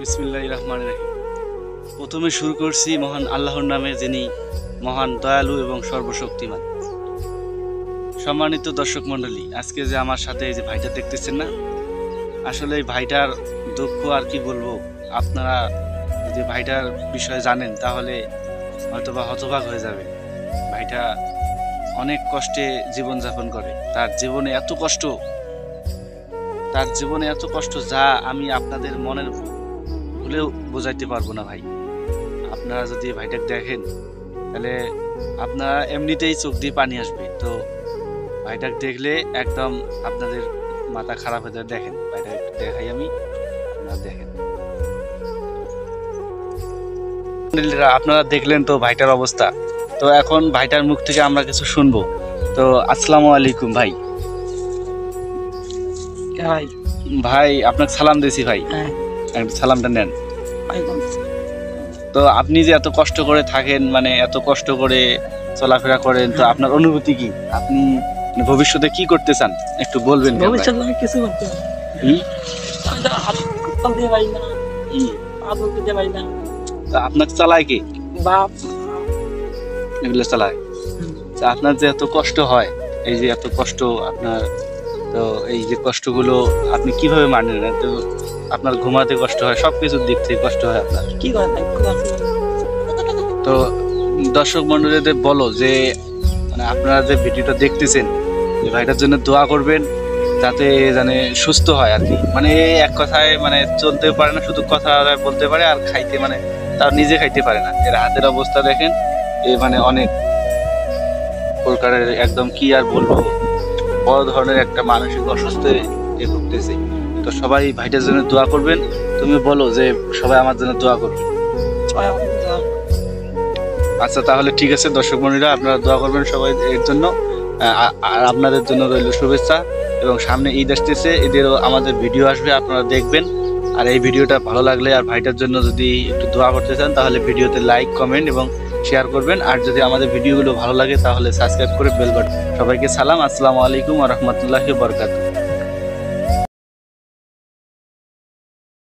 বিসমিল্লাহির রহমানির রহিম। প্রথমে শুরু করছি মহান আল্লাহর নামে, যিনি মহান দয়ালু এবং সর্বশক্তিমান। সম্মানিত দর্শক মণ্ডলী, আজকে যে আমার সাথে এই যে ভাইটা দেখতেছেন না, আসলে এই ভাইটার দুঃখ আর কি বলবো। আপনারা যদি ভাইটার বিষয়ে জানেন তাহলে হয়তোবা হতবাক হয়ে যাবে। ভাইটা অনেক কষ্টে জীবনযাপন করে। তার জীবনে এত কষ্ট যা আমি আপনাদের মনের ভুলেও বোঝাইতে পারবো না ভাই। আপনারা যদি ভাইটাকে দেখেন তাহলে আপনারা এমনিতেই চোখ দিয়ে পানি আসবে। তো ভাইটাকে দেখলে একদম আপনাদের মাথা খারাপ হয়ে যাবে। দেখেন ভাইটা একটু দেখাই আমি, আপনারা দেখেন। আপনারা দেখলেন তো ভাইটার অবস্থা। তো এখন ভাইটার মুখ থেকে আমরা কিছু শুনবো। তো আসসালামু আলাইকুম ভাই। ভাই আপনাকে সালাম দিয়েছি ভাই, একটু সালামটা নেন। তো আপনি যে এত কষ্ট করে থাকেন, মানে এত কষ্ট করে চলাফেরা করেন, তো আপনার অনুভূতি কি? আপনি ভবিষ্যতে কি করতে চান একটু বলবেন? ভবিষ্যতে আমি কিছু করতে পারি না। আপনাকে চালায় কি? বাপ এগুলো চালায়। আপনার যে এত কষ্ট হয়, এই যে এত কষ্ট আপনার, তো এই যে কষ্টগুলো আপনি কিভাবে মানেন? তো আপনার ঘুমাতে কষ্ট হয়, সবকিছুর দিক থেকে কষ্ট হয় আপনার। কি করে তো দর্শক মন্ডলীদের বলো যে মানে আপনারা যে ভিডিওটা দেখতেছেন, যে ভাইটার জন্য দোয়া করবেন যাতে জানে সুস্থ হয় আর কি। মানে এক কথায় মানে চলতে পারে না, শুধু কথা বলতে পারে আর খাইতে মানে তার নিজে খাইতে পারে না। এর হাতের অবস্থা দেখেন, এ মানে অনেক প্রকারের, একদম কি আর বলবো, বড় ধরনের একটা মানসিক অসুস্থ ভুগতেছে। তো সবাই ভাইটার জন্য দোয়া করবেন। তুমি বলো যে সবাই আমার জন্য দোয়া করবে। আচ্ছা তাহলে ঠিক আছে দর্শক মণ্ডলীরা, আপনারা দোয়া করবেন সবাই এর জন্য। আর আপনাদের জন্য রইল শুভেচ্ছা। এবং সামনে ঈদ আসতেছে, ঈদেরও আমাদের ভিডিও আসবে, আপনারা দেখবেন। আর এই ভিডিওটা ভালো লাগলে আর ভাইটার জন্য যদি একটু দোয়া করতে চান তাহলে ভিডিওতে লাইক, কমেন্ট এবং শেয়ার করবেন। আর যদি আমাদের ভিডিওগুলো ভালো লাগে তাহলে সাবস্ক্রাইব করে বেল বাটন। সবাইকে সালাম, আসসালামু আলাইকুম ওয়া রাহমাতুল্লাহি ওয়া বারাকাতুহু।